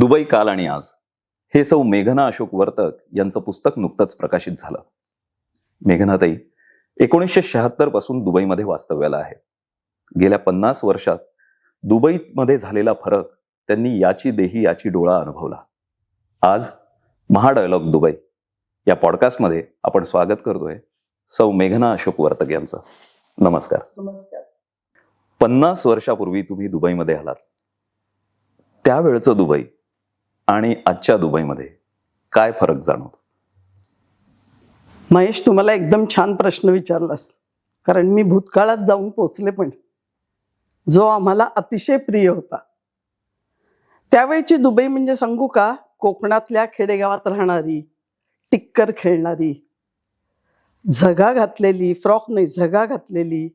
Dubai काल आणि आज हे सौ मेघना अशोक वर्तक यांचं पुस्तक नुकतंच प्रकाशित झालं. मेघनाताई 1976 पासून दुबईमध्ये वास्तव्याला आहे. गेल्या 50 वर्षात दुबईमध्ये झालेला फरक त्यांनी याची देही याची डोळा अनुभवला. आज महाडायलॉग दुबई या पॉडकास्टमध्ये आपण स्वागत करतोय सौ मेघना अशोक वर्तक यांचं. नमस्कार. नमस्कार. 50 वर्षापूर्वी तुम्ही दुबईमध्ये आलात. त्यावेळचं दुबई आणि आजच्या दुबईमध्ये काय फरक जाणवतो? महेश, तुम्हाला एकदम छान प्रश्न विचारलास, कारण मी भूतकाळात जाऊन पोचले, पण जो आम्हाला अतिशय प्रिय होता. त्यावेळची दुबई म्हणजे सांगू का, कोकणातल्या खेडेगावात राहणारी, टिक्कर खेळणारी, झगा घातलेली, फ्रॉक नाही झगा घातलेली,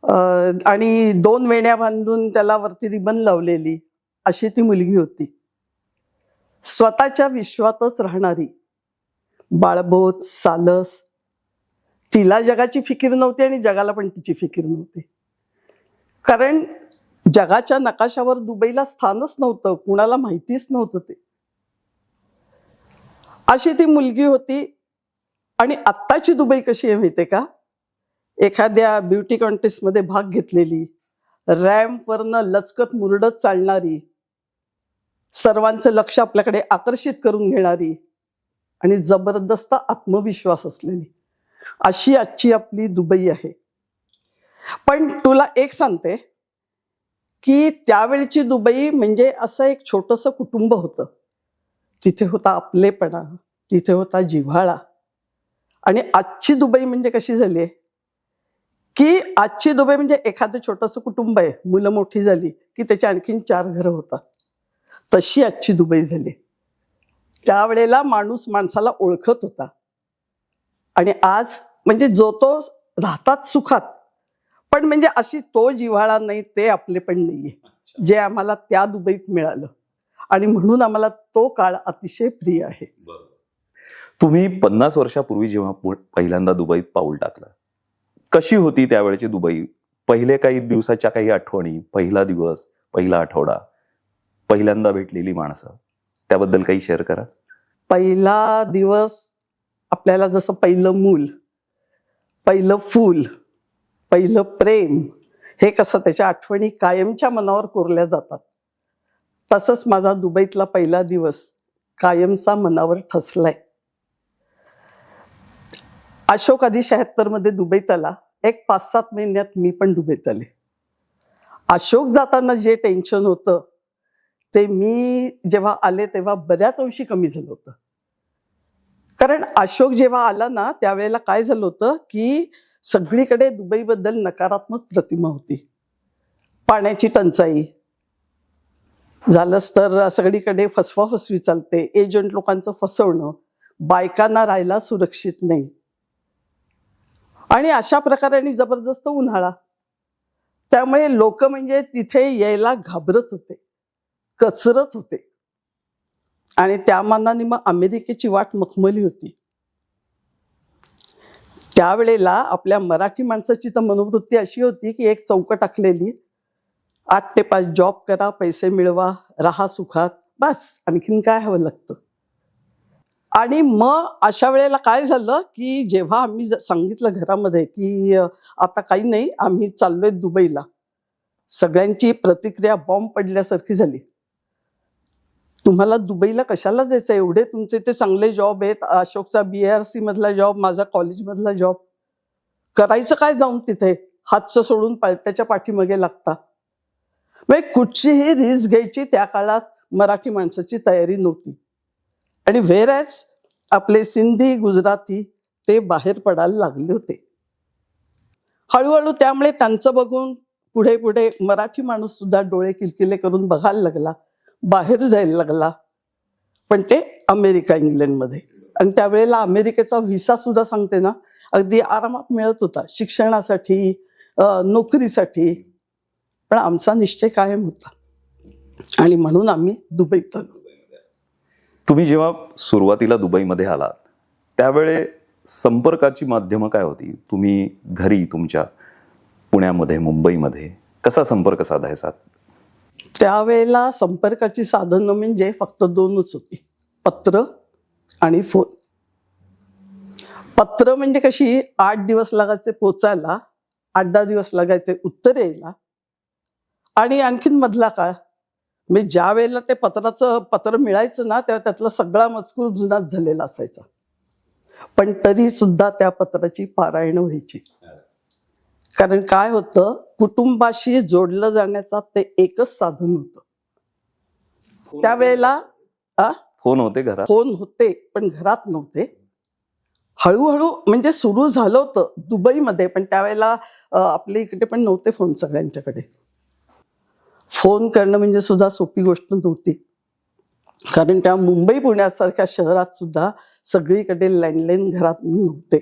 आणि 2 वेण्या बांधून त्याला वरती रिबन लावलेली अशी ती मुलगी होती. स्वतःच्या विश्वातच राहणारी, बाळबोत, सालस. तिला जगाची फिकीर नव्हती आणि जगाला पण तिची फिकीर नव्हती, कारण जगाच्या नकाशावर दुबईला स्थानच नव्हतं, कुणाला माहितीच नव्हतं ते. अशी ती मुलगी होती. आणि आत्ताची दुबई कशी आहे माहितीये का? एखाद्या ब्युटी कॉन्टेस्टमध्ये भाग घेतलेली, रॅम्पवरनं लचकत मुरडत चालणारी, सर्वांचं लक्ष आपल्याकडे आकर्षित करून घेणारी आणि जबरदस्त आत्मविश्वास असलेली, अशी आजची आपली दुबई आहे. पण तुला एक सांगते की त्यावेळची दुबई म्हणजे असं एक छोटंसं कुटुंब होतं. तिथे होता आपलेपणा, तिथे होता जिव्हाळा. आणि आजची दुबई म्हणजे कशी झाली आहे की आजची दुबई म्हणजे एखादं छोटंसं कुटुंब आहे, मुलं मोठी झाली की त्याची आणखीन 4 घरं होतात. तशी आजची दुबई झाली. त्यावेळेला माणूस माणसाला ओळखत होता. आणि आज म्हणजे जो तो राहतात सुखात, पण म्हणजे अशी तो जिव्हाळा नाही, ते आपले पण नाहीये, जे आम्हाला त्या दुबईत मिळालं. आणि म्हणून आम्हाला तो काळ अतिशय प्रिय आहे. तुम्ही 50 वर्षापूर्वी जेव्हा पहिल्यांदा दुबईत पाऊल टाकलं, कशी होती त्यावेळची दुबई? पहिले काही दिवसाच्या काही आठवणी, पहिला दिवस, पहिला आठवडा, पहिल्यांदा भेटलेली माणसं, त्याबद्दल काही शेअर करा. पहिला दिवस आपल्याला जसं पहिलं मूल, पहिलं फूल, पहिलं प्रेम, हे कसं त्याच्या आठवणी कायमच्या मनावर कोरल्या जातात, तसंच माझा दुबईतला पहिला दिवस कायमचा मनावर ठसलाय. अशोक आधी 76 मध्ये दुबईत आला. एक 5-7 महिन्यात मी पण दुबईत आले. अशोक जाताना जे टेन्शन होतं ते मी जेव्हा आले तेव्हा बऱ्याच अंशी कमी झालं होतं. कारण अशोक जेव्हा आला ना, त्यावेळेला काय झालं होतं की सगळीकडे दुबईबद्दल नकारात्मक प्रतिमा होती. पाण्याची टंचाई, झालंच तर सगळीकडे फसवाफसवी चालते, एजंट लोकांचं फसवणं, बायकांना राहायला सुरक्षित नाही, आणि अशा प्रकारे जबरदस्त उन्हाळा. त्यामुळे लोक म्हणजे तिथे यायला घाबरत होते, कचरत होते. आणि त्या मानाने मग अमेरिकेची वाट मखमली होती. त्यावेळेला आपल्या मराठी माणसाची तर मनोवृत्ती अशी होती की एक चौकट टाकलेली, 8 ते 5 जॉब करा, पैसे मिळवा, राहा सुखात, बस, आणखीन काय हवं लागतं. आणि मग अशा वेळेला काय झालं की जेव्हा आम्ही सांगितलं घरामध्ये की आता काही नाही, आम्ही चाललोय दुबईला, सगळ्यांची प्रतिक्रिया बॉम्ब पडल्यासारखी झाली. तुम्हाला दुबईला कशाला जायचं, एवढे तुमचे ते चांगले जॉब आहेत, अशोकचा BRC मधला जॉब, माझा कॉलेजमधला जॉब, करायचं काय जाऊन तिथे, हातचं सोडून पळत्याच्या पाठीमागे लागता. म्हणजे कुठचीही रिस्क घ्यायची त्या काळात मराठी माणसाची तयारी नव्हती. आणि व्हेरॅज आपले सिंधी, गुजराती ते बाहेर पडायला लागले होते हळूहळू. त्यामुळे त्यांचं बघून पुढे पुढे मराठी माणूस सुद्धा डोळे किलकिले करून बघायला लागला, बाहेर जायला लागला. पण ते अमेरिका, इंग्लंडमध्ये. आणि त्यावेळेला अमेरिकेचा व्हिसा सुद्धा सांगते ना, अगदी आरामात मिळत होता, शिक्षणासाठी, नोकरीसाठी. पण आमचा निश्चय कायम होता आणि म्हणून आम्ही दुबईत आलो. तुम्ही जेव्हा सुरुवातीला दुबईमध्ये आलात त्यावेळे संपर्काची माध्यमं काय होती? तुम्ही घरी तुमच्या पुण्यामध्ये, मुंबईमध्ये कसा संपर्क साधायचा? त्यावेळेला संपर्काची साधनं म्हणजे फक्त दोनच होती, पत्र आणि फोन. पत्र म्हणजे कशी 8 दिवस लागायचे पोचायला, 8-10 दिवस लागायचे उत्तर यायला. आणि आणखीन मधला काळ म्हणजे ज्या वेळेला ते पत्र मिळायचं ना, तेव्हा त्यातला सगळा मजकूर जुनाच झालेला असायचा, पण तरी सुद्धा त्या पत्राची पारायण व्हायची. कारण काय होतं, कुटुंबाशी जोडलं जाण्याचा ते एकच साधन होतं त्यावेळेला. फोन होते घरात? फोन होते पण घरात नव्हते. हळूहळू म्हणजे सुरू झालं होतं दुबईमध्ये, पण त्यावेळेला आपल्या इकडे पण नव्हते फोन सगळ्यांच्याकडे. फोन करणं म्हणजे सुद्धा सोपी गोष्ट नव्हती, कारण त्या मुंबई पुण्यासारख्या शहरात सुद्धा सगळीकडे लँडलाईन घरात नव्हते.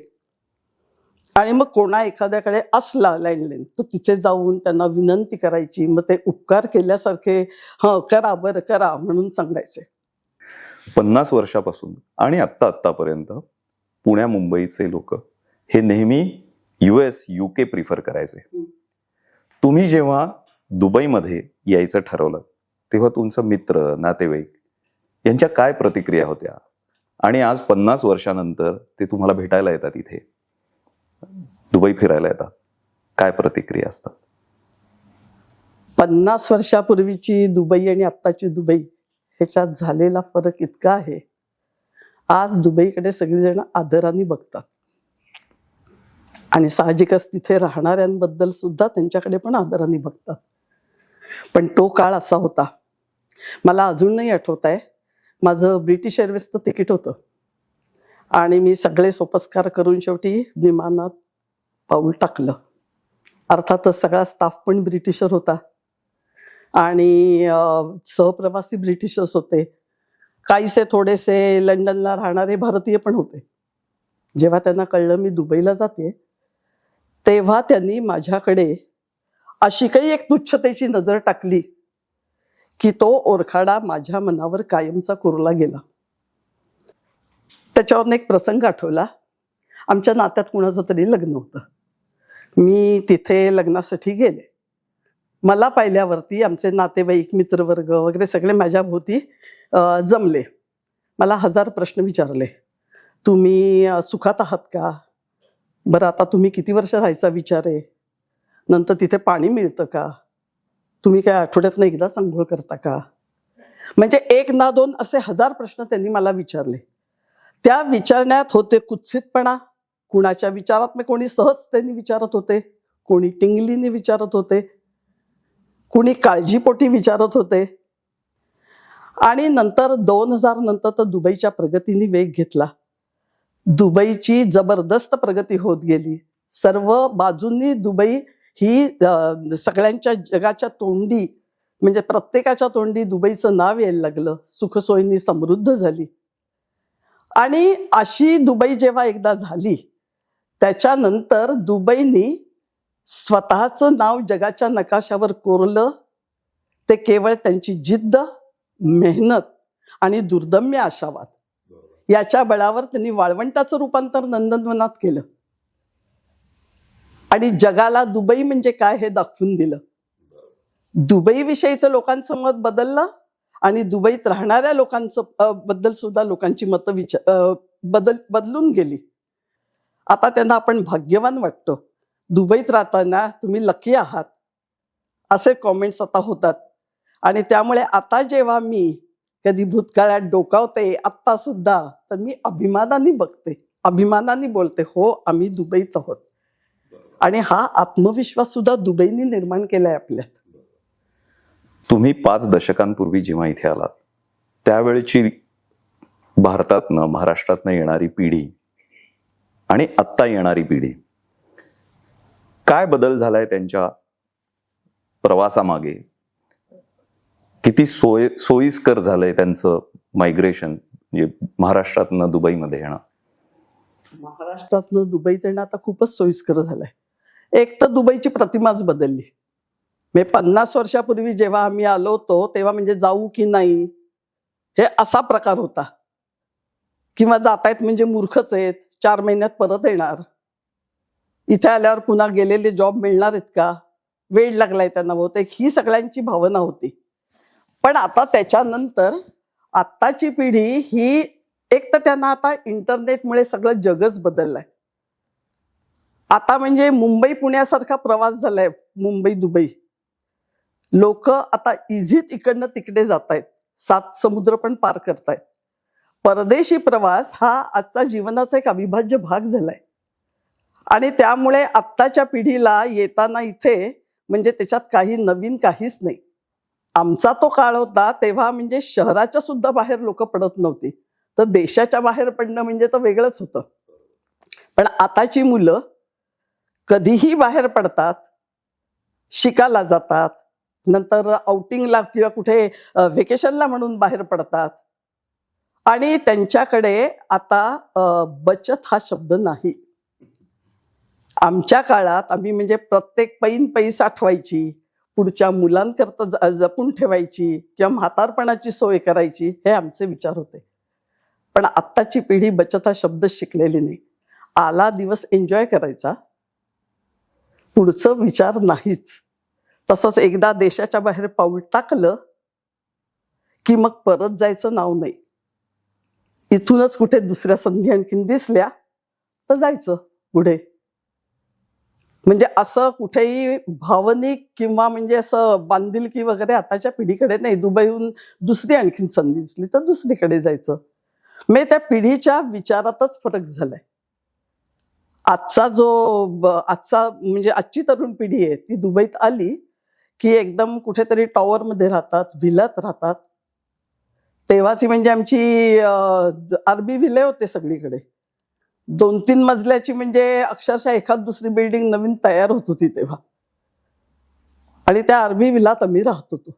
आणि मग कोणा एखाद्याकडे असला लँडलाईन तर तिथे जाऊन त्यांना विनंती करायची, मग ते उपकार केल्यासारखे करा बरं करा म्हणून सांगायचे. 50 वर्षापासून आणि आत्तापर्यंत पुण्या मुंबईचे लोक हे नेहमी US UK प्रिफर करायचे. तुम्ही जेव्हा दुबईमध्ये यायचं ठरवलं तेव्हा तुमचं मित्र नातेवाईक यांच्या काय प्रतिक्रिया होत्या, आणि आज 50 वर्षानंतर ते तुम्हाला भेटायला येतात, इथे दुबई फिरायला येतात, काय प्रतिक्रिया असतात? 50 वर्षापूर्वीची दुबई आणि आत्ताची दुबई ह्याच्यात झालेला फरक इतका आहे. आज दुबईकडे सगळीजण आदराने बघतात आणि साहजिकच तिथे राहणाऱ्यांबद्दल सुद्धा त्यांच्याकडे पण आदराने बघतात. पण तो काळ असा होता, मला अजूनही आठवत आहे, माझं ब्रिटिश एअरवेजचं तिकीट होतं आणि मी सगळे सोपस्कार करून शेवटी विमानात पाऊल टाकलं. अर्थातच सगळा स्टाफ पण ब्रिटिशर होता आणि सहप्रवासी ब्रिटिशर्स होते. काहीसे थोडेसे लंडनला राहणारे भारतीय पण होते. जेव्हा त्यांना कळलं मी दुबईला जाते, तेव्हा त्यांनी माझ्याकडे अशी काही एक तुच्छतेची नजर टाकली की तो ओरखाडा माझ्या मनावर कायमचा कोरला गेला. त्याच्यावर एक प्रसंग आठवला. आमच्या नात्यात कुणाचं तरी लग्न होतं. मी तिथे लग्नासाठी गेले. मला पाहिल्यावरती आमचे नातेवाईक, मित्रवर्ग वगैरे सगळे माझ्या भोवती जमले. मला 1000 प्रश्न विचारले. तुम्ही सुखात आहात का? बरं, आता तुम्ही किती वर्ष राहायचा विचार आहे? नंतर तिथे पाणी मिळतं का? तुम्ही काय आठवड्यातनं एकदा अंघोळ करता का? म्हणजे 1 ना 2 असे 1000 प्रश्न त्यांनी मला विचारले. त्या विचारण्यात होते कुत्सितपणा, कुणाच्या विचारात मी कोणी सहजतेने विचारत होते, कोणी टिंगलीने विचारत होते, कुणी काळजीपोटी विचारत होते. आणि नंतर 2000 नंतर तर दुबईच्या प्रगतीने वेग घेतला. दुबईची जबरदस्त प्रगती होत गेली. सर्व बाजूंनी दुबई ही सगळ्यांच्या जगाच्या तोंडी, म्हणजे प्रत्येकाच्या तोंडी दुबईचं नाव यायला लागलं. सुखसोयींनी समृद्ध झाली. आणि अशी दुबई जेव्हा एकदा झाली, त्याच्यानंतर दुबईनी स्वतःचं नाव जगाच्या नकाशावर कोरलं. ते केवळ त्यांची जिद्द, मेहनत आणि दुर्दम्य आशावाद याच्या बळावर त्यांनी वाळवंटाचं रूपांतर नंदनवनात केलं आणि जगाला दुबई म्हणजे काय हे दाखवून दिलं. दुबई विषयीचं लोकांचं मत बदललं आणि दुबईत राहणाऱ्या लोकांचं बद्दल सुद्धा लोकांची मतं बदलून गेली. आता त्यांना आपण भाग्यवान वाटतो. दुबईत राहताना तुम्ही लकी आहात असे कॉमेंट्स आता होतात. आणि त्यामुळे आता जेव्हा मी कधी भूतकाळात डोकावते आत्ता सुद्धा, तर मी अभिमानाने बघते, अभिमानाने बोलते, हो आम्ही दुबईत आहोत. आणि हा आत्मविश्वास सुद्धा दुबईने निर्माण केलाय आपल्यात. तुम्ही 5 दशकांपूर्वी जेव्हा इथे आलात, त्यावेळची भारतातनं, महाराष्ट्रातनं येणारी पिढी आणि आत्ता येणारी पिढी, काय बदल झालाय त्यांच्या प्रवासामागे? किती सोयीस्कर झालंय त्यांचं मायग्रेशन, म्हणजे महाराष्ट्रातनं दुबईमध्ये येणं? महाराष्ट्रातनं दुबईत येणं आता खूपच सोयीस्कर झालंय. एक तर दुबईची प्रतिमाच बदलली. म्हणजे 50 वर्षापूर्वी जेव्हा आम्ही आलो होतो तेव्हा म्हणजे जाऊ की नाही हे असा प्रकार होता, किंवा जातायत म्हणजे मूर्खच आहेत, 4 महिन्यात परत येणार, इथे आल्यावर पुन्हा गेलेले जॉब मिळणार आहेत का, वेळ लागलाय त्यांना बहुतेक, ही सगळ्यांची भावना होती. पण आता त्याच्यानंतर आत्ताची पिढी ही, एक तर त्यांना आता इंटरनेटमुळे सगळं जगच बदललंय. आता म्हणजे मुंबई पुण्यासारखा प्रवास झालाय, मुंबई दुबई. लोक आता इझीत इकडनं तिकडे जात आहेत, 7 समुद्र पण पार करतायत. परदेशी प्रवास हा आजचा जीवनाचा एक अविभाज्य भाग झालाय. आणि त्यामुळे आत्ताच्या पिढीला येताना इथे म्हणजे त्याच्यात काही नवीन काहीच नाही. आमचा तो काळ होता तेव्हा म्हणजे शहराच्या सुद्धा बाहेर लोक पडत नव्हती, तर देशाच्या बाहेर पडणं म्हणजे तर वेगळंच होतं. पण आताची मुलं कधीही बाहेर पडतात, शिकायला जातात, नंतर आउटिंगला किंवा कुठे व्हेकेशनला म्हणून बाहेर पडतात. आणि त्यांच्याकडे आता बचत हा शब्द नाही. आमच्या काळात आम्ही म्हणजे प्रत्येक पैसा साठवायची, पुढच्या मुलांकरता जपून ठेवायची किंवा म्हातारपणाची सोय करायची, हे आमचे विचार होते. पण आत्ताची पिढी बचत हा शब्द शिकलेली नाही. आला दिवस एन्जॉय करायचा, पुढचं विचार नाहीच. तसंच एकदा देशाच्या बाहेर पाऊल टाकलं की मग परत जायचं नाव नाही. इथूनच कुठे दुसऱ्या संधी आणखीन दिसल्या तर जायचं पुढे. म्हणजे असं कुठेही भावनिक किंवा म्हणजे असं बांधिलकी वगैरे आताच्या पिढीकडे नाही. दुबईहून दुसरी आणखीन संधी दिसली तर दुसरीकडे जायचं. म्हणजे त्या पिढीच्या विचारातच फरक झालाय. आजचा म्हणजे आजची तरुण पिढी आहे ती दुबईत आली की एकदम कुठेतरी टॉवरमध्ये राहतात, व्हिलात राहतात. तेव्हाची म्हणजे आमची अरबी व्हिले होते सगळीकडे, 2-3 मजल्याची, म्हणजे अक्षरशः एखाद दुसरी बिल्डिंग नवीन तयार होत होती तेव्हा. आणि त्या अरबी व्हिलात आम्ही राहत होतो.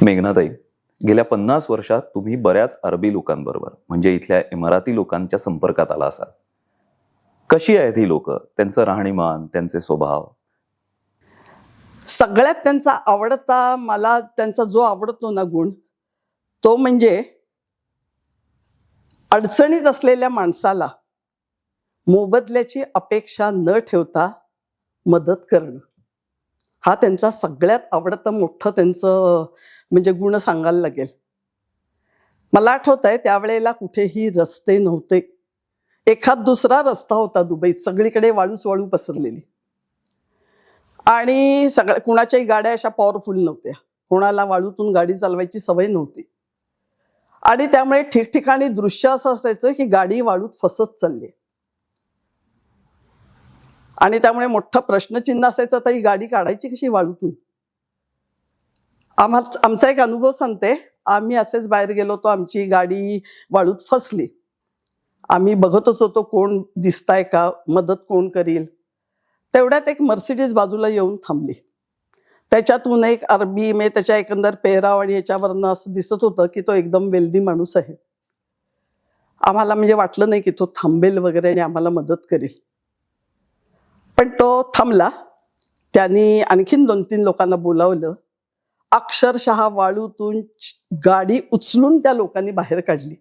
मेघनाताई, गेल्या 50 वर्षात तुम्ही बऱ्याच अरबी लोकांबरोबर म्हणजे इथल्या इमारती लोकांच्या संपर्कात आला असाल. कशी आहेत ही लोक, त्यांचं राहणीमान, त्यांचे स्वभाव? सगळ्यात त्यांचा आवडता, मला त्यांचा जो आवडतो ना गुण, तो म्हणजे अडचणीत असलेल्या माणसाला मोबदल्याची अपेक्षा न ठेवता मदत करणं. हा त्यांचा सगळ्यात आवडतं मोठं त्यांचं म्हणजे गुण सांगायला लागेल. मला आठवत आहे त्यावेळेला कुठेही रस्ते नव्हते. एखाद दुसरा रस्ता होता दुबईत, सगळीकडे वाळूच वाळू पसरलेली. आणि कुणाच्याही गाड्या अशा पॉवरफुल नव्हत्या, कोणाला वाळूतून गाडी चालवायची सवय नव्हती. आणि त्यामुळे ठिकठिकाणी दृश्य असं असायचं की गाडी वाळूत फसत चालली. आणि त्यामुळे मोठं प्रश्नचिन्ह असायचं, तर ही गाडी काढायची कशी वाळूतून. आमचा एक अनुभव सांगते. आम्ही असेच बाहेर गेलो होतो, आमची गाडी वाळूत फसली. आम्ही बघतच होतो कोण दिसताय का, मदत कोण करील. तेवढ्यात एक मर्सिडीज बाजूला येऊन थांबली. त्याच्यातून एक अरबी, म्हणजे त्याच्या एकंदर पेहराव आणि याच्यावरनं असं दिसत होतं की तो एकदम वेल्दी माणूस आहे. आम्हाला म्हणजे वाटलं नाही की तो थांबेल वगैरे आणि आम्हाला मदत करेल. पण तो थांबला. त्यांनी आणखीन 2-3 लोकांना बोलावलं. अक्षरशः वाळूतून गाडी उचलून त्या लोकांनी बाहेर काढली.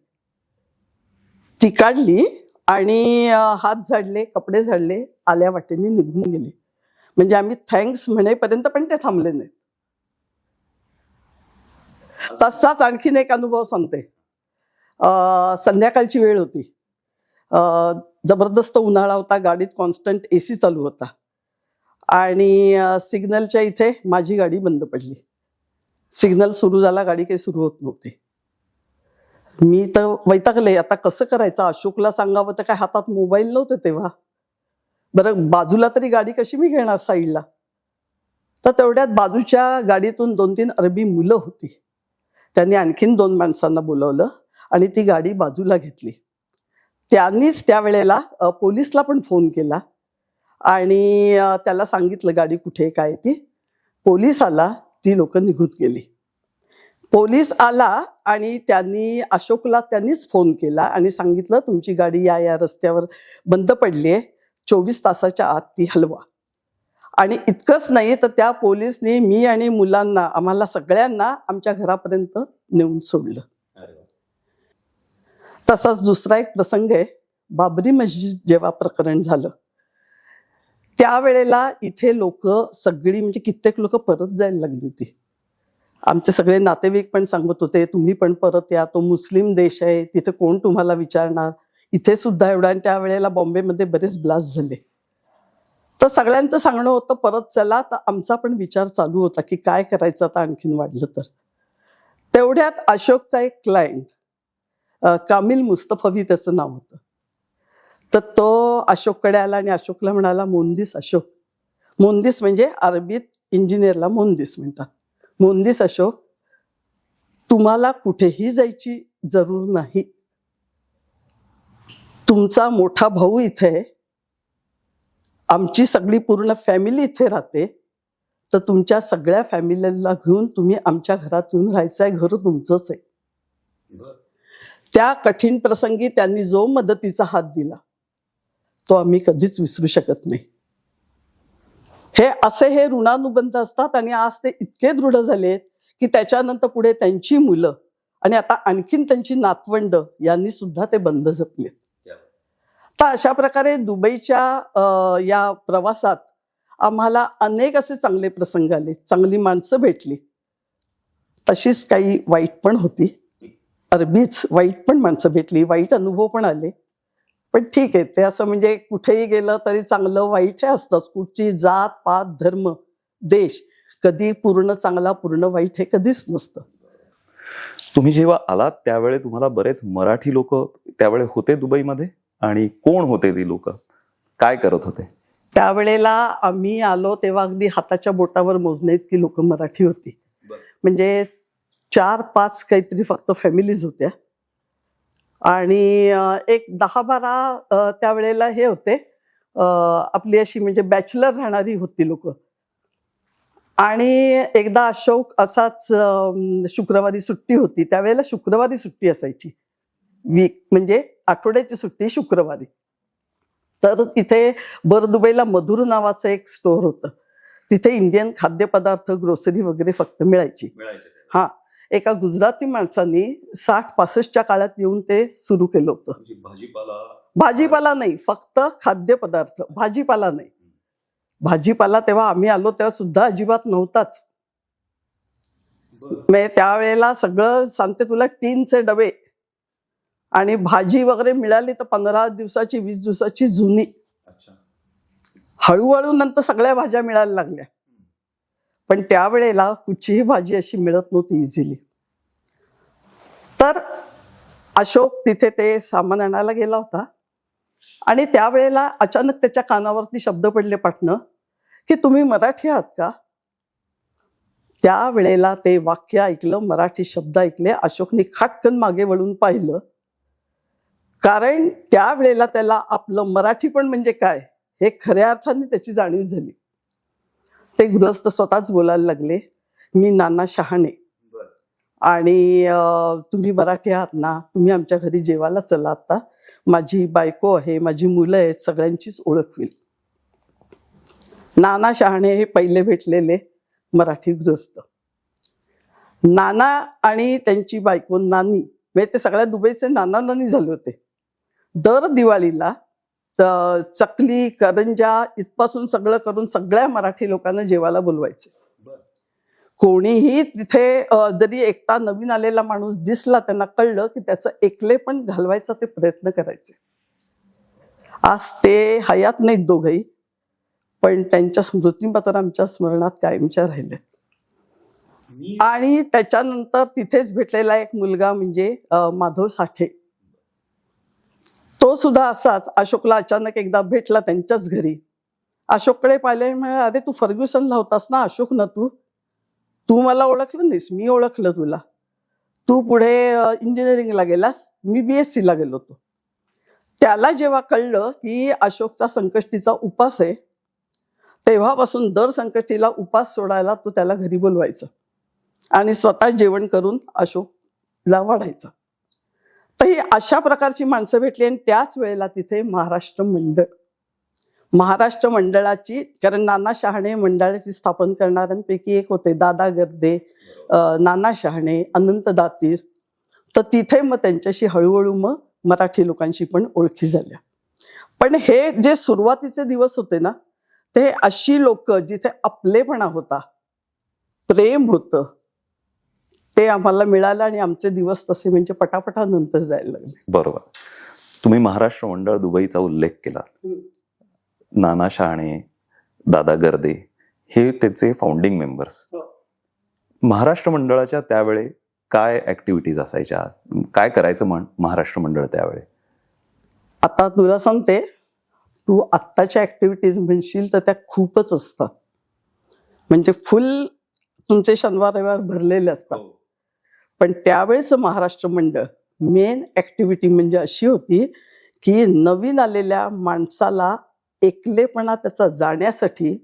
ती काढली आणि हात झाडले, कपडे झाडले, आल्या वाटेने निघून गेले. म्हणजे आम्ही थँक्स म्हणेपर्यंत पण ते थांबले नाहीत. तसाच आणखीन एक अनुभव सांगते. संध्याकाळची वेळ होती, जबरदस्त उन्हाळा होता, गाडीत कॉन्स्टंट AC चालू होता. आणि सिग्नलच्या इथे माझी गाडी बंद पडली. सिग्नल सुरू झाला, गाडी काही सुरू होत नव्हती. मी तर वैतागले, आता कसं करायचं. अशोकला सांगावं तर काय हातात मोबाईल नव्हते तेव्हा. बरं बाजूला तरी गाडी कशी मी घेणार साईडला. तर तेवढ्यात बाजूच्या गाडीतून 2-3 अरबी मुलं होती. त्यांनी आणखीन 2 माणसांना बोलवलं आणि ती गाडी बाजूला घेतली. त्यांनीच त्यावेळेला पोलिसला पण फोन केला आणि त्याला सांगितलं गाडी कुठे काय ती. पोलीस आला, ती लोक निघून गेली. पोलीस आला आणि अशोकला त्यांनीच फोन केला आणि सांगितलं तुमची गाडी या रस्त्यावर बंद पडली आहे, 24 तासाच्या आत ती हलवा. आणि इतकंच नाही तर त्या पोलिसने मी आणि मुलांना, आम्हाला सगळ्यांना आमच्या घरापर्यंत नेऊन सोडलं. तसाच दुसरा एक प्रसंग आहे. बाबरी मस्जिद जेव्हा प्रकरण झालं त्यावेळेला इथे लोक सगळी म्हणजे कित्येक लोक परत जायला लागली होती. आमचे सगळे नातेवाईक पण सांगत होते तुम्ही पण परत या, तो मुस्लिम देश आहे, तिथे कोण तुम्हाला विचारणार, इथे सुद्धा एवढा. आणि त्यावेळेला बॉम्बेमध्ये बरेच ब्लास्ट झाले. तर सगळ्यांचं सांगणं होतं परत चला. तर आमचा पण विचार चालू होता की काय करायचं आता आणखीन वाढलं तर. तेवढ्यात अशोकचा एक क्लायंट, कामिल मुस्तफवी त्याचं नाव होतं, तर तो अशोककडे आला आणि अशोकला म्हणाला, मोहनदिस अशोक, मोहनदिस म्हणजे अरबीत इंजिनियरला मोहनदिस म्हणतात, मोहनदिस अशोक, तुम्हाला कुठेही जायची जरूर नाही. तुमचा मोठा भाऊ इथे आहे, आमची सगळी पूर्ण फॅमिली इथे राहते, तर तुमच्या सगळ्या फॅमिलीला घेऊन तुम्ही आमच्या घरात येऊन राहायचं आहे, घर तुमचंच आहे. त्या कठीण प्रसंगी त्यांनी जो मदतीचा हात दिला तो आम्ही कधीच विसरू शकत नाही. हे ऋणानुबंध असतात. आणि आज ते इतके दृढ झालेत की त्याच्यानंतर पुढे त्यांची मुलं आणि आता आणखीन त्यांची नातवंड यांनी सुद्धा ते बंध जपलेत. तर अशा प्रकारे दुबईच्या या प्रवासात आम्हाला अनेक असे चांगले प्रसंग आले, चांगली माणसं भेटली, तशीच काही वाईट पण होती. अरबीच वाईट पण माणसं भेटली, वाईट अनुभव पण आले. पण ठीक आहे, ते असं म्हणजे कुठेही गेलं तरी चांगलं वाईट हे असतंच. कुठची जात पात धर्म देश कधी पूर्ण चांगला पूर्ण वाईट हे कधीच नसतं. तुम्ही जेव्हा आलात त्यावेळी तुम्हाला बरेच मराठी लोक त्यावेळी होते दुबईमध्ये, आणि कोण होते ती लोक, काय करत होते? त्यावेळेला आम्ही आलो तेव्हा अगदी हाताच्या बोटावर मोजणे इतकी लोक मराठी होती. म्हणजे 4-5 काहीतरी फक्त फॅमिलीज होत्या. आणि एक 10-12 त्यावेळेला हे होते, आपली अशी म्हणजे बॅचलर राहणारी होती लोक. आणि एकदा अशोक असाच शुक्रवारी सुट्टी होती, त्यावेळेला शुक्रवारी सुट्टी असायची, वीक म्हणजे आठवड्याची सुट्टी शुक्रवारी. तर तिथे बर दुबईला मधुर नावाचं एक स्टोअर होतं, तिथे इंडियन खाद्यपदार्थ ग्रोसरी वगैरे फक्त मिळायची. हा, एका गुजराती माणसाने 60-65च्या काळात येऊन ते सुरू केलं होतं. भाजीपाला नाही, फक्त खाद्यपदार्थ, भाजीपाला नाही. भाजीपाला तेव्हा आम्ही आलो तेव्हा सुद्धा अजिबात नव्हताच. म्हणजे त्यावेळेला सगळं सांगते तुला, टीनचे डबे आणि भाजी वगैरे मिळाली तर 15 दिवसाची 20 दिवसाची जुनी. हळूहळू नंतर सगळ्या भाज्या मिळायला लागल्या, पण त्यावेळेला कुठचीही भाजी अशी मिळत नव्हती इझिली. तर अशोक तिथे ते सामान आणायला गेला होता आणि त्यावेळेला अचानक त्याच्या कानावरती शब्द पडले पाठनं की तुम्ही मराठी आहात का? त्यावेळेला ते वाक्य ऐकलं, मराठी शब्द ऐकले, अशोकने खाटकन मागे वळून पाहिलं, कारण त्यावेळेला त्याला आपलं मराठी पण म्हणजे काय हे खऱ्या अर्थाने त्याची जाणीव झाली. ते गृहस्थ स्वतःच बोलायला लागले, मी नाना शहाणे आणि तुम्ही मराठी आहात ना, तुम्ही आमच्या घरी जेवायला चला, आता माझी बायको आहे, माझी मुलं आहेत, सगळ्यांचीच ओळख होईल. नाना शहाणे हे पहिले भेटलेले मराठी गृहस्थ. नाना आणि त्यांची बायको नानी, म्हणजे ते सगळ्या दुबईचे नाना नानी झाले होते. दर दिवाळीला चकली करंजा इथपासून सगळं करून सगळ्या मराठी लोकांना जेवायला बोलवायचे. कोणीही तिथे जरी एकटा नवीन आलेला माणूस दिसला, त्यांना कळलं की त्याचं एकले पण घालवायचा ते प्रयत्न करायचे. आज ते हयात नाहीत दोघही, पण त्यांच्या स्मृती मात्र आमच्या स्मरणात कायमच्या राहिल्यात. आणि त्याच्यानंतर तिथेच भेटलेला एक मुलगा म्हणजे माधव साठे, तो सुद्धा असाच अशोकला अचानक एकदा भेटला त्यांच्याच घरी. अशोककडे पाहिले, म्हणाले, अरे तू फर्ग्युसनला होतास ना अशोक ना, तू मला ओळखलं नाहीस, मी ओळखलं तुला, तू पुढे इंजिनिअरिंगला गेलास, मी BSc ला गेलो होतो. त्याला जेव्हा कळलं की अशोकचा संकष्टीचा उपास आहे, तेव्हापासून दर संकष्टीला उपास सोडायला तो त्याला घरी बोलवायचा आणि स्वतः जेवण करून अशोकला वाढायचा. तर ही अशा प्रकारची माणसं भेटली. आणि त्याच वेळेला तिथे महाराष्ट्र मंडळाची, कारण नाना शहाणे मंडळाची स्थापन करणाऱ्यांपैकी एक होते, दादा गर्दे, नाना शहाणे, अनंत दातीर. तर तिथे मग त्यांच्याशी हळूहळू मग मराठी लोकांशी पण ओळखी झाल्या. पण हे जे सुरुवातीचे दिवस होते ना, ते अशी लोक जिथे आपलेपणा होता, प्रेम होतं, ते आम्हाला मिळालं आणि आमचे दिवस तसे म्हणजे पटापटा नंतर जायला लागले. बरोबर. तुम्ही महाराष्ट्र मंडळ दुबईचा उल्लेख केला. नाना शहाणे, दादा गर्दे हे त्याचे फाउंडिंग मेंबर्स. महाराष्ट्र मंडळाच्या त्यावेळी काय ऍक्टिव्हिटीज असायच्या, काय करायचं महाराष्ट्र मंडळ त्यावेळी? आता तुला सांगते, तू आत्ताच्या ऍक्टिव्हिटीज म्हणशील तर त्या खूपच असतात, म्हणजे फुल तुमचे शनिवार रविवार भरलेले असतात. पण त्यावेळेचं महाराष्ट्र मंडळ मेन ऍक्टिव्हिटी म्हणजे अशी होती की नवीन आलेल्या माणसाला एकलेपणा त्याचा जाण्यासाठी,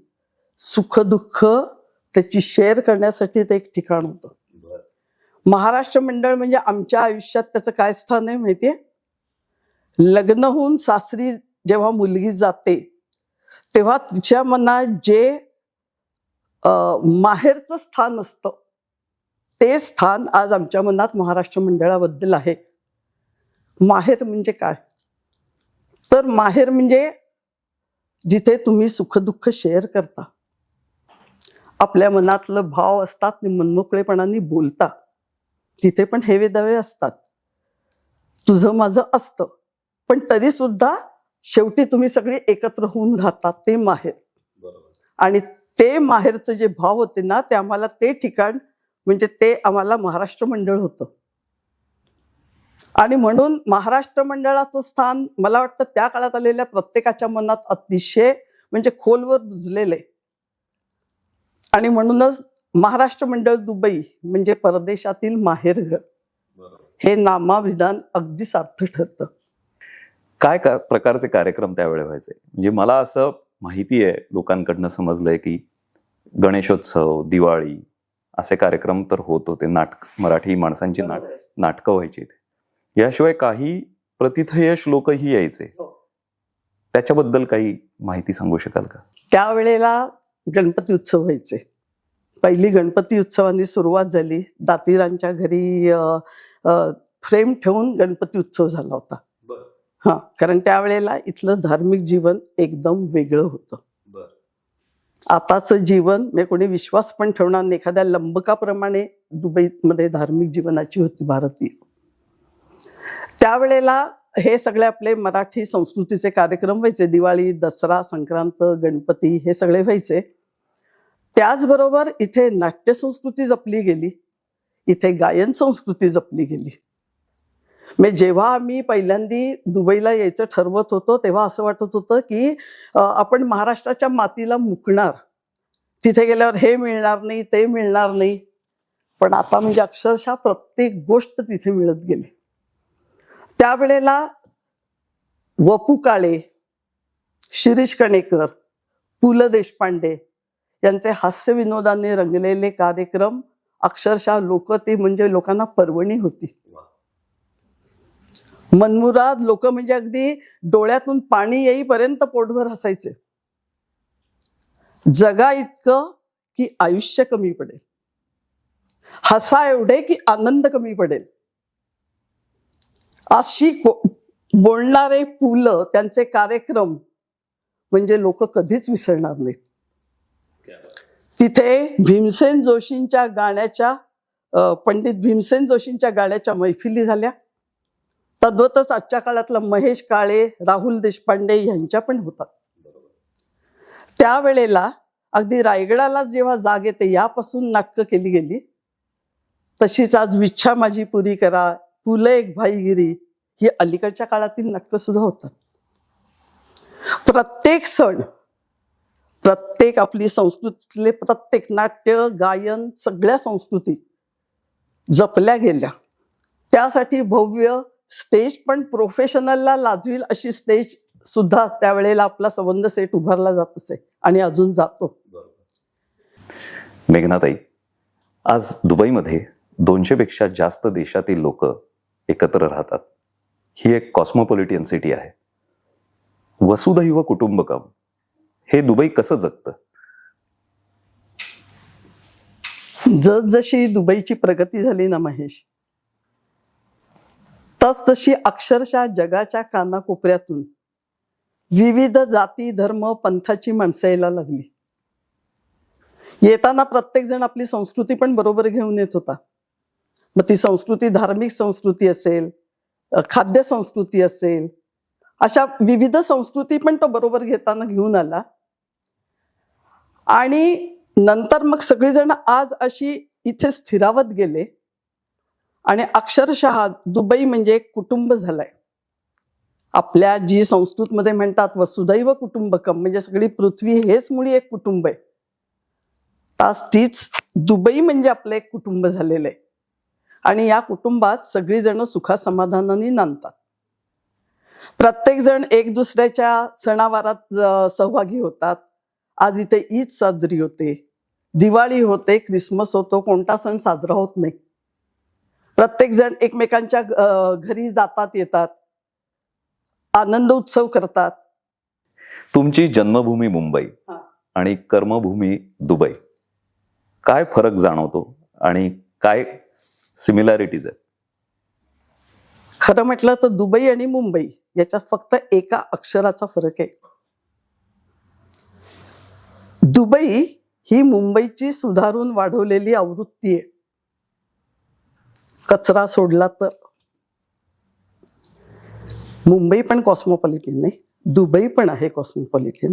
सुखदुःख त्याची शेअर करण्यासाठी ते एक ठिकाण होतं. महाराष्ट्र मंडळ म्हणजे आमच्या आयुष्यात त्याचं काय स्थान आहे माहितीये? लग्न होऊन सासरी जेव्हा मुलगी जाते तेव्हा तिच्या मनात जे माहेरचं स्थान असतं ते स्थान आज आमच्या मनात महाराष्ट्र मंडळाबद्दल आहे. माहेर म्हणजे काय? तर माहेर म्हणजे जिथे तुम्ही सुखदुःख शेअर करता, आपल्या मनातलं भाव असतात, मनमोकळेपणाने बोलता. तिथे पण हेवे दावे असतात, तुझं माझं असतं, पण तरी सुद्धा शेवटी तुम्ही सगळे एकत्र होऊन राहतात, ते माहेर. आणि ते माहेरचं जे भाव होते ना, ते आम्हाला ते ठिकाण म्हणजे ते आम्हाला महाराष्ट्र मंडळ होतं. आणि म्हणून महाराष्ट्र मंडळाचं स्थान मला वाटतं त्या काळात आलेल्या प्रत्येकाच्या मनात अतिशय म्हणजे खोलवर रुजलेलं आहे. आणि म्हणूनच महाराष्ट्र मंडळ दुबई म्हणजे परदेशातील माहेरघर हे नामाविधान अगदी सार्थ ठरतं. काय प्रकारचे कार्यक्रम त्यावेळी व्हायचे? म्हणजे मला असं माहिती आहे, लोकांकडनं समजलंय की गणेशोत्सव, दिवाळी असे कार्यक्रम तर होत होते. मराठी माणसांची नाटकं व्हायची. याशिवाय काही प्रतिथयश लोकही यायचे. त्याच्याबद्दल काही माहिती सांगू शकाल का? त्यावेळेला गणपती उत्सव व्हायचे. पहिली गणपती उत्सवाने सुरुवात झाली. दातीरांच्या घरी फ्रेम ठेवून गणपती उत्सव झाला होता. हा, कारण त्यावेळेला इथलं धार्मिक जीवन एकदम वेगळं होतं. आताचं जीवन म्हणजे कोणी विश्वास पण ठेवणार नाही, एखाद्या लंबकाप्रमाणे दुबईमध्ये धार्मिक जीवनाची होती भारतीय. त्यावेळेला हे सगळे आपले मराठी संस्कृतीचे कार्यक्रम व्हायचे. दिवाळी, दसरा, संक्रांत, गणपती हे सगळे व्हायचे. त्याचबरोबर इथे नाट्य संस्कृती जपली गेली, इथे गायन संस्कृती जपली गेली. म्हणजे जेव्हा आम्ही पहिल्यांदी दुबईला यायचं ठरवत होतो तेव्हा असं वाटत होतं की आपण महाराष्ट्राच्या मातीला मुकणार, तिथे गेल्यावर हे मिळणार नाही, ते मिळणार नाही. पण आता म्हणजे अक्षरशः प्रत्येक गोष्ट तिथे मिळत गेली. त्यावेळेला वपू काळे, शिरीष कणेकर, पु ल देशपांडे यांचे हास्य विनोदाने रंगलेले कार्यक्रम अक्षरशः म्हणजे लोकांना पर्वणी होती. मनमुराद लोक म्हणजे अगदी डोळ्यातून पाणी येईपर्यंत पोटभर हसायचे. जगा इतकं की आयुष्य कमी पडेल, हसा एवढे की आनंद कमी पडेल, अशी बोलणारे पु ल त्यांचे कार्यक्रम म्हणजे लोक कधीच विसरणार नाहीत. तिथे भीमसेन जोशींच्या गाण्याच्या पंडित भीमसेन जोशींच्या गाण्याच्या मैफिली झाल्या. तद्वतच आजच्या काळातला महेश काळे, राहुल देशपांडे यांच्या पण होतात. त्यावेळेला अगदी रायगडाला जेव्हा जाग येते यापासून नाटकं केली गेली, तशीच आज विच्छा माझी पुरी करा, पुल एक भाईगिरी ही अलीकडच्या काळातील नाटकं सुद्धा होतात. प्रत्येक सण, प्रत्येक आपली संस्कृतीतले प्रत्येक नाट्य, गायन सगळ्या संस्कृती जपल्या गेल्या. त्यासाठी भव्य स्टेज, पण प्रोफेशनलला लाजवील अशी स्टेज सुद्धा त्यावेळेला आपला संबंध सेट उभारला जात असे आणि अजून जातो. मेघनाताई, आज दुबईमध्ये 200 पेक्षा जास्त देशातील लोक एकत्र राहतात. ही एक कॉस्मोपॉलिटियन सिटी आहे. वसुधैव कुटुंबकम हे दुबई कसं जगतं? जसजशी दुबईची प्रगती झाली ना महेश, तसतशी अक्षरशः जगाच्या कानाकोपऱ्यातून विविध जाती, धर्म, पंथाची माणसं यायला लागली. येताना प्रत्येक जण आपली संस्कृती पण बरोबर घेऊन येत होता. मग ती संस्कृती धार्मिक संस्कृती असेल, खाद्य संस्कृती असेल, अशा विविध संस्कृती पण तो बरोबर घेताना घेऊन आला. आणि नंतर मग सगळीजण आज अशी इथे स्थिरावत गेले आणि अक्षरशः दुबई म्हणजे एक कुटुंब झालंय. आपल्या जी संस्कृतमध्ये म्हणतात वसुदैव कुटुंबकम, म्हणजे सगळी पृथ्वी हेच मुळी एक कुटुंब आहे. आज तीच दुबई म्हणजे आपलं एक कुटुंब झालेलं आहे. आणि या कुटुंबात सगळीजण सुखासमाधानाने नांदतात. प्रत्येकजण एक दुसऱ्याच्या सणावारात सहभागी होतात. आज इथे ईद साजरी होते, दिवाळी होते, क्रिसमस होतो, कोणता सण साजरा होत नाही. प्रत्येकजण एकमेकांच्या घरी जातात येतात, आनंद उत्सव करतात. तुमची जन्मभूमी मुंबई हा. आणि कर्मभूमी दुबई, काय फरक जाणवतो आणि काय सिमिलॅरिटीज आहेत? खरं म्हटलं तर दुबई आणि मुंबई याच्यात फक्त एका अक्षराचा फरक आहे. दुबई ही मुंबईची सुधारून वाढवलेली आवृत्ती आहे, कचरा सोडला तर. मुंबई पण कॉस्मोपॉलिटन आहे, दुबई पण आहे कॉस्मोपॉलिटन.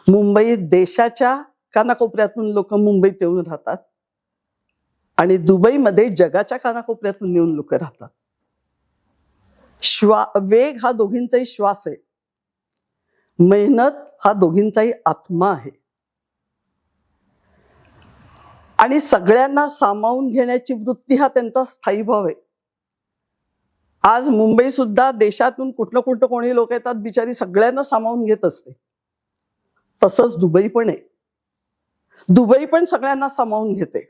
मुंबई देशाच्या कानाकोपऱ्यातून लोक मुंबईत येऊन राहतात आणि दुबईमध्ये जगाच्या कानाकोपऱ्यातून येऊन लोक राहतात. वेग हा दोघींचाही श्वास आहे, मेहनत हा दोघींचाही आत्मा आहे. आणि सगळ्यांना सामावून घेण्याची वृत्ती हा त्यांचा स्थायी भाव आहे. आज मुंबई सुद्धा देशातून कुठलं कोणी लोक येतात, बिचारी सगळ्यांना सामावून घेत असते. तसंच दुबई पण आहे, दुबई पण सगळ्यांना सामावून घेते.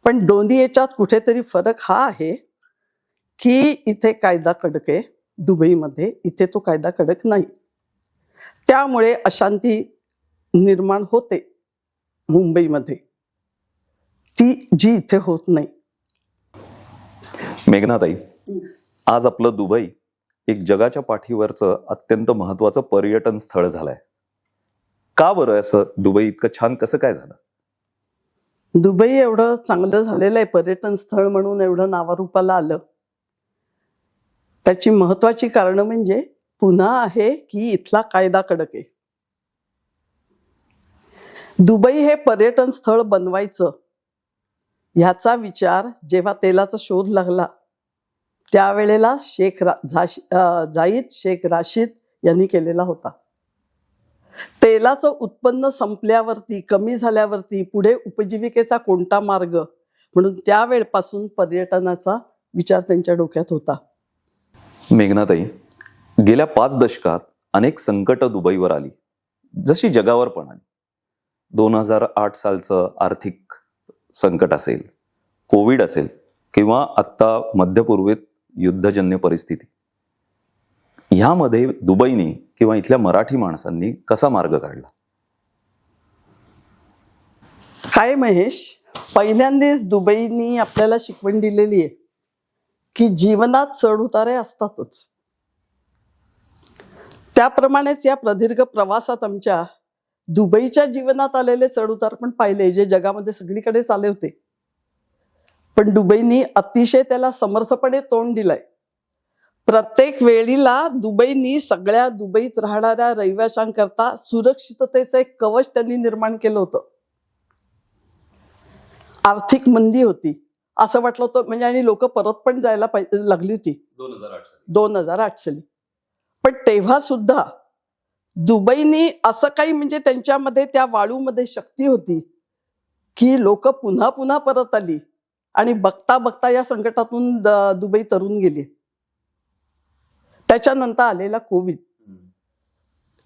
पण दोन्ही याच्यात कुठेतरी फरक हा आहे की इथे कायदा कडक आहे, दुबईमध्ये इथे तो कायदा कडक नाही. त्यामुळे अशांती निर्माण होते मुंबईमध्ये, ती जी इथे होत नाही. मेघनाताई, आज आपलं दुबई एक जगाच्या पाठीवरचं अत्यंत महत्वाचं पर्यटन स्थळ झालंय. का बरं असं दुबई इतकं छान कसं काय झालं? दुबई एवढं चांगलं झालेलं आहे, पर्यटन स्थळ म्हणून एवढं नावारूपाला आलं, त्याची महत्वाची कारण म्हणजे पुन्हा आहे की इथला कायदा कडक आहे. दुबई हे पर्यटन स्थळ बनवायचं ह्याचा विचार जेव्हा तेलाचा शोध लागला त्यावेळेला जाईद शेख राशीद यांनी केलेला होता. तेलाचं उत्पन्न संपल्यावरती, कमी झाल्यावरती पुढे उपजीविकेचा कोणता मार्ग, म्हणून त्यावेळपासून पर्यटनाचा विचार त्यांच्या डोक्यात होता. मेघनाताई, गेल्या 5 दशकात अनेक संकट दुबईवर आली, जशी जगावर पण आली. 2008 सालचं आर्थिक संकट असेल, कोविड असेल, किंवा आत्ता मध्यपूर्वेत युद्धजन्य परिस्थिती. ह्यामध्ये दुबईने किंवा इथल्या मराठी माणसांनी कसा मार्ग काढला? काय महेश, पहिल्यांदाच दुबईनी आपल्याला शिकवण दिलेली आहे की जीवनात चढ उतारे असतातच. त्याप्रमाणेच या प्रदीर्घ प्रवासात आमच्या दुबईच्या जीवनात आलेले चढ उतार पण पाहिले, जे जगामध्ये सगळीकडेच आले होते. पण दुबईनी अतिशय त्याला समर्थपणे तोंड दिलंय. प्रत्येक वेळीला दुबईनी सगळ्या दुबईत राहणाऱ्या रहिवाशांकरता सुरक्षिततेचं एक कवच त्यांनी निर्माण केलं होतं. आर्थिक मंदी होती असं वाटलं होतं, म्हणजे आणि लोक परत पण जायला लागली होती 2008 साली. पण तेव्हा सुद्धा दुबईनी असं काही, म्हणजे त्यांच्यामध्ये त्या वाळूमध्ये शक्ती होती की लोक पुन्हा पुन्हा परत आली आणि बघता बघता या संकटातून दुबई तरून गेली. त्याच्यानंतर आलेला कोविड,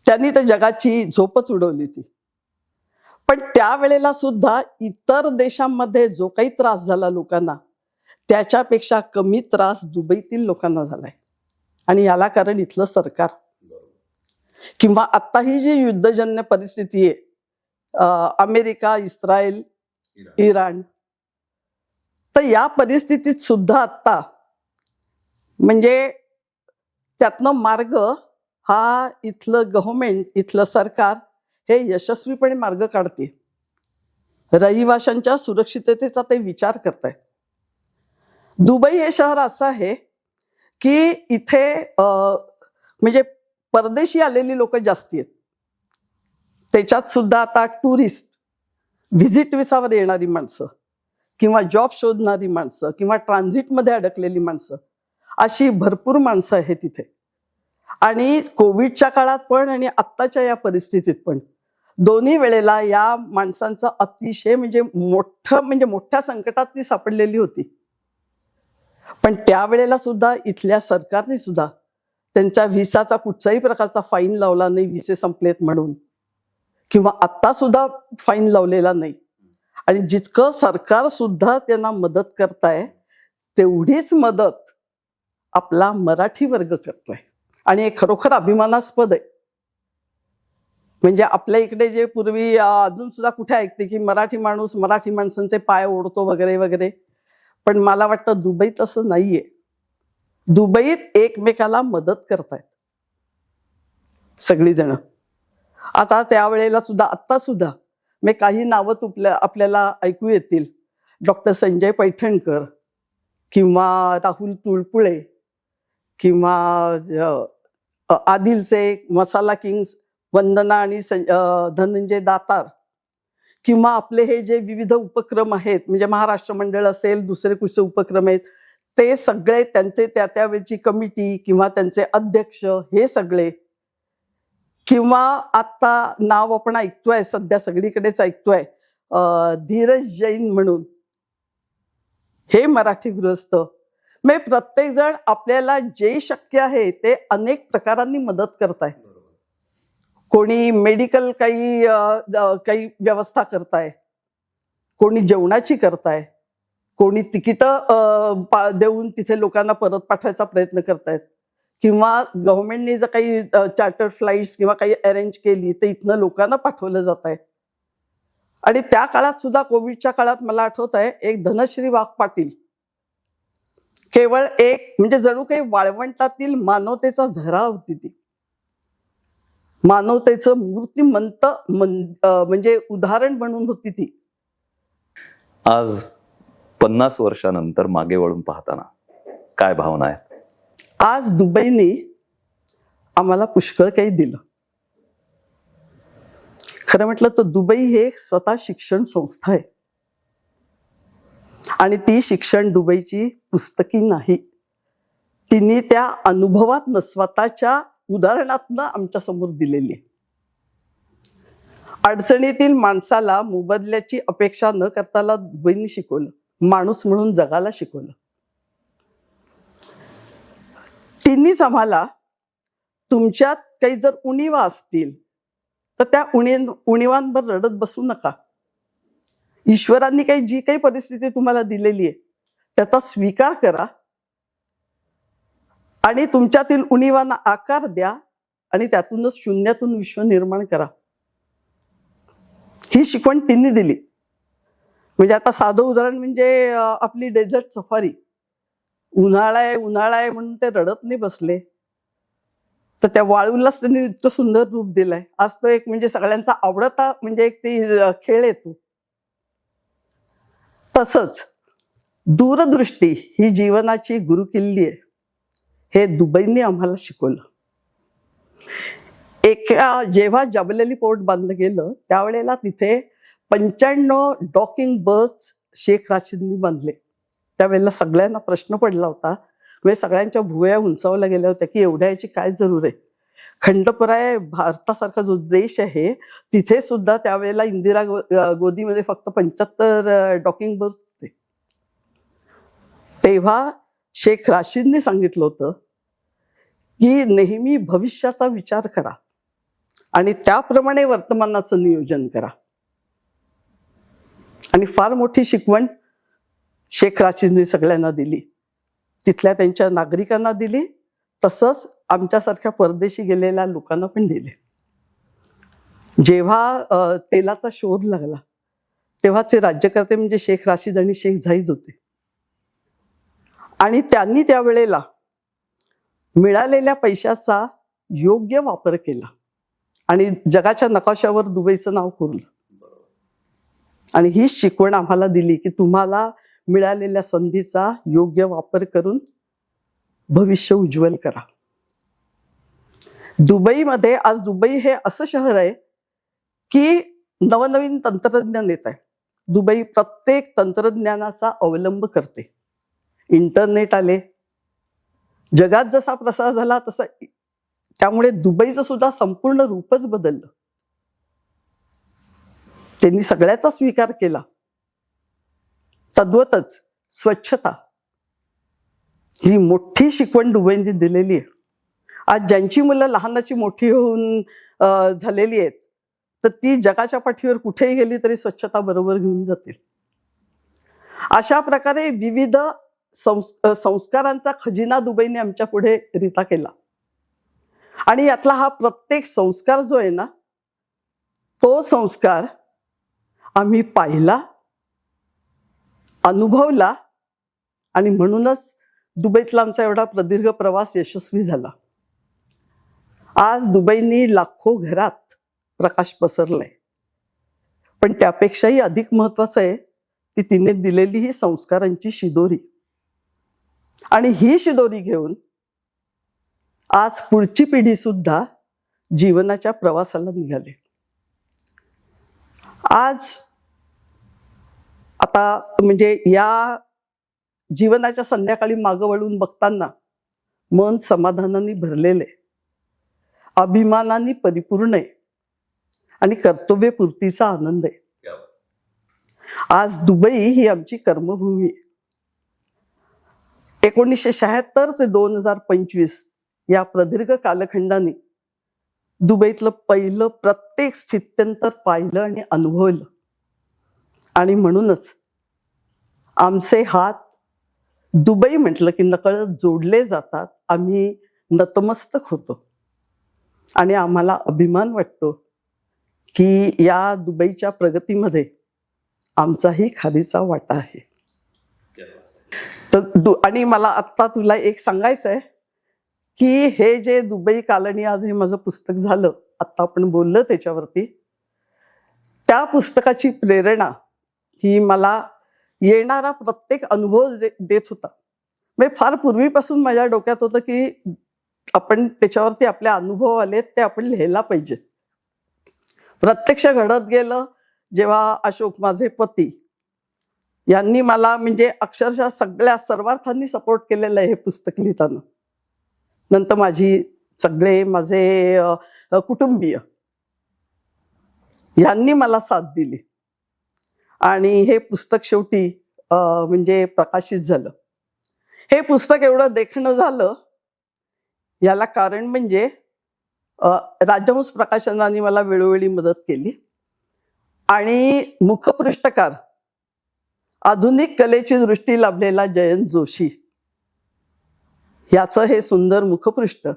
त्यांनी त्या जगाची झोपच उडवली होती. पण त्यावेळेला सुद्धा इतर देशांमध्ये जो काही त्रास झाला लोकांना, त्याच्यापेक्षा कमी त्रास दुबईतील लोकांना झालाय. आणि याला कारण इथलं सरकार, किंवा आता ही जी युद्धजन्य परिस्थिती आहे, अमेरिका, इस्रायल, इराण, तर या परिस्थितीत सुद्धा आता म्हणजे त्यातनं मार्ग हा इथलं गव्हर्नमेंट, इथलं सरकार हे यशस्वीपणे मार्ग काढते. रहिवाशांच्या सुरक्षिततेचा ते विचार करतायत. दुबई हे शहर असं आहे की इथे म्हणजे परदेशी आलेली लोक जास्ती आहेत. त्याच्यात सुद्धा आता टुरिस्ट, व्हिजिट विसावर येणारी माणसं किंवा जॉब शोधणारी माणसं किंवा ट्रान्झिटमध्ये अडकलेली माणसं, अशी भरपूर माणसं आहेत तिथे. आणि कोविडच्या काळात पण आणि आत्ताच्या या परिस्थितीत पण दोन्ही वेळेला या माणसांचं अतिशय म्हणजे मोठ्या संकटात ती सापडलेली होती. पण त्यावेळेला सुद्धा इथल्या सरकारने सुद्धा त्यांच्या व्हिसाचा कुठच्याही प्रकारचा फाईन लावला नाही, व्हिसे संपलेत म्हणून, किंवा आत्ता सुद्धा फाईन लावलेला नाही. आणि जितकं सरकार सुद्धा त्यांना मदत करताय तेवढीच मदत आपला मराठी वर्ग करतोय. आणि हे खरोखर अभिमानास्पद आहे. म्हणजे आपल्या इकडे जे पूर्वी अजून सुद्धा कुठे ऐकते की मराठी माणूस मराठी माणसांचे पाय ओढतो वगैरे वगैरे, पण मला वाटतं दुबईत असं नाहीये. दुबईत एकमेकाला मदत करतायत सगळीजण. आता त्यावेळेला सुद्धा आत्ता सुद्धा मी काही नावं आपल्याला ऐकू येतील. डॉक्टर संजय पैठणकर किंवा राहुल तुळपुळे किंवा आदिलचे मसाला किंग्स वंदना आणि धनंजय दातार, किंवा आपले हे जे विविध उपक्रम आहेत, म्हणजे महाराष्ट्र मंडळ असेल, दुसरे कुठचे उपक्रम आहेत, ते सगळे त्यांचे त्या वेळची कमिटी किंवा त्यांचे अध्यक्ष हे सगळे, किंवा आता नाव आपण ऐकतोय सध्या सगळीकडेच ऐकतोय धीरज जैन म्हणून, हे मराठी गृहस्थ. म्हणजे प्रत्येक जण आपल्याला जे शक्य आहे ते अनेक प्रकारांनी मदत करताय. कोणी मेडिकल काही व्यवस्था करताय, कोणी जेवणाची करताय, कोणी तिकीटं देऊन तिथे लोकांना परत पाठवायचा प्रयत्न करतायत, किंवा गव्हर्नमेंटने जर काही चार्टर फ्लाईट्स किंवा काही अरेंज केली तर इथनं लोकांना पाठवलं जात आहे. आणि त्या काळात सुद्धा कोविडच्या काळात मला आठवत आहे एक धनश्री वाघ पाटील, केवळ एक म्हणजे जणू काही वाळवंटातील मानवतेचा झरा होती ती. मानवतेचं मूर्तिमंत म्हणजे उदाहरण बनून होती ती. आज 50 वर्षानंतर मागे वळून पाहताना काय भावना आहेत? आज दुबईने आम्हाला पुष्कळ काही दिलं. खरं म्हटलं तर दुबई हे स्वतः शिक्षण संस्था आहे. आणि ती शिक्षण दुबईची पुस्तकी नाही, तिने त्या अनुभवातनं स्वतःच्या उदाहरणातनं आमच्या समोर दिलेली आहे. अडचणीतील माणसाला मोबदल्याची अपेक्षा न करताना दुबईने शिकवलं, माणूस म्हणून जगायला शिकवलं. तिनेच आम्हाला तुमच्यात काही जर उणिवा असतील तर त्या उणिवांवर रडत बसू नका. ईश्वरांनी जी काही परिस्थिती तुम्हाला दिलेली आहे त्याचा स्वीकार करा आणि तुमच्यातील उणिवांना आकार द्या आणि त्यातूनच शून्यातून विश्व निर्माण करा. ही शिकवण तिने दिली. म्हणजे आता साधं उदाहरण म्हणजे आपली डेझर्ट सफारी. उन्हाळा आहे म्हणून ते रडत नाही बसले, तर त्या वाळूलाच त्यांनी इतकं सुंदर रूप दिलंय. आज तो एक म्हणजे सगळ्यांचा आवडता म्हणजे एक ती खेळ येतो. तसंच दूरदृष्टी ही जीवनाची गुरुकिल्ली आहे, हे दुबईने आम्हाला शिकवलं. जेव्हा जबल पोर्ट बांधलं गेलं त्यावेळेला तिथे 95 डॉकिंग बर्थ शेख राशीदनी बांधले. त्यावेळेला सगळ्यांना प्रश्न पडला होता, म्हणजे सगळ्यांच्या भुवया उंचावल्या गेल्या होत्या की एवढ्या याची काय जरूर आहे. खंडपराय भारतासारखा जो देश आहे तिथे सुद्धा त्यावेळेला इंदिरा गोदीमध्ये फक्त 75 डॉकिंग बर्थ होते. तेव्हा शेख राशीदने सांगितलं होतं की नेहमी भविष्याचा विचार करा आणि त्याप्रमाणे वर्तमानाचं नियोजन करा. आणि फार मोठी शिकवण शेख राशीदने सगळ्यांना दिली, तिथल्या त्यांच्या नागरिकांना दिली, तसंच आमच्यासारख्या परदेशी गेलेल्या लोकांना पण दिले. जेव्हा तेलाचा शोध लागला तेव्हाचे राज्यकर्ते म्हणजे शेख राशीद आणि शेख झाईद होते. आणि त्यांनी त्यावेळेला मिळालेल्या पैशाचा योग्य वापर केला आणि जगाच्या नकाशावर दुबईचं नाव कोरलं. आणि ही शिकवण आम्हाला दिली की तुम्हाला मिळालेल्या संधीचा योग्य वापर करून भविष्य उज्ज्वल करा. दुबईमध्ये आज दुबई हे असं शहर आहे की नवनवीन तंत्रज्ञान येत आहे. दुबई प्रत्येक तंत्रज्ञानाचा अवलंब करते. इंटरनेट आले, जगात जसा प्रसार झाला तसा, त्यामुळे दुबईचं सुद्धा संपूर्ण रूपच बदललं. त्यांनी सगळ्याचा स्वीकार केला. तद्वतच स्वच्छता ही मोठी शिकवण दुबईने दिलेली आहे. आज ज्यांची मुलं लहानाची मोठी होऊन झालेली आहेत, तर ती जगाच्या पाठीवर कुठेही गेली तरी स्वच्छता बरोबर घेऊन जातील. अशा प्रकारे विविध संस्कारांचा खजिना दुबईने आमच्या पुढे रिता केला. आणि यातला हा प्रत्येक संस्कार जो आहे ना, तो संस्कार आम्ही पाहिला, अनुभवला, आणि म्हणूनच दुबईतला आमचा एवढा प्रदीर्घ प्रवास यशस्वी झाला. आज दुबईनी लाखो घरात प्रकाश पसरलाय. पण त्यापेक्षाही अधिक महत्वाचं आहे ती तिने दिलेली ही संस्कारांची शिदोरी. आणि ही शिदोरी घेऊन आज पुढची पिढी सुद्धा जीवनाच्या प्रवासाला निघाली. आज आता म्हणजे या जीवनाच्या संध्याकाळी मागं वळून बघताना मन समाधानाने भरलेले, अभिमानाने परिपूर्ण आहे आणि कर्तव्यपूर्तीचा आनंद आहे. आज दुबई ही आमची कर्मभूमी आहे. 1976 ते 2025 या प्रदीर्घ कालखंडाने दुबईतलं पहिलं प्रत्येक स्थित्यंतर पाहिलं आणि अनुभवलं. आणि म्हणूनच आमचे हात दुबई म्हटलं की नकळत जोडले जातात. आम्ही नतमस्तक होतो आणि आम्हाला अभिमान वाटतो की या दुबईच्या प्रगतीमध्ये आमचाही खारीचा वाटा आहे. तर आणि मला आत्ता तुला एक सांगायचं आहे की हे जे दुबई कालनी आज हे माझं पुस्तक झालं, आत्ता आपण बोललो त्याच्यावरती, त्या पुस्तकाची प्रेरणा ही मला येणारा प्रत्येक अनुभव देत होता. म्हणजे फार पूर्वीपासून माझ्या डोक्यात होतं की आपण त्याच्यावरती आपले अनुभव आलेत ते आपण लिहायला पाहिजेत. प्रत्यक्ष घडत गेलं जेव्हा अशोक माझे पती यांनी मला म्हणजे अक्षरशः सगळ्या सर्वार्थांनी सपोर्ट केलेलं आहे हे पुस्तक लिहिताना. नंतर माझे कुटुंबीय यांनी मला साथ दिली आणि हे पुस्तक शेवटी म्हणजे प्रकाशित झालं. हे पुस्तक एवढं देखणं झालं याला कारण म्हणजे राजहंस प्रकाशनाने मला वेळोवेळी मदत केली. आणि मुखपृष्ठकार आधुनिक कलेची दृष्टी लाभलेला जयंत जोशी याचं हे सुंदर मुखपृष्ठ,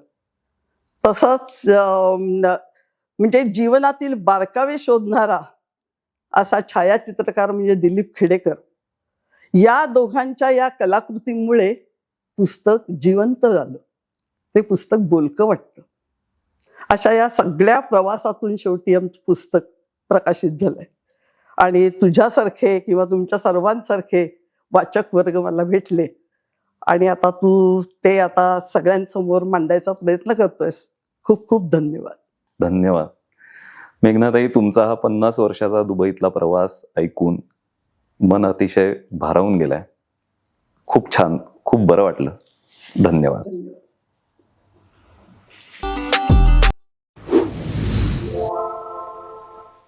तसंच म्हणजे जीवनातील बारकावे शोधणारा असा छायाचित्रकार म्हणजे दिलीप खेडेकर, या दोघांच्या या कलाकृतीमुळे पुस्तक जिवंत झालं. ते पुस्तक बोलकं वाटतं. अशा या सगळ्या प्रवासातून शेवटी आमचं पुस्तक प्रकाशित झालंय. आणि तुझ्यासारखे किंवा तुमच्या सर्वांसारखे वाचक वर्ग मला भेटले आणि आता तू ते आता सगळ्यांसमोर मांडायचा प्रयत्न करतोयस. खूप खूप धन्यवाद. धन्यवाद मेघनाताई. तुमचा हा 50 वर्षाचा दुबईतला प्रवास ऐकून मन अतिशय भारावून गेलाय. खूप छान, खूप बरं वाटलं. धन्यवाद.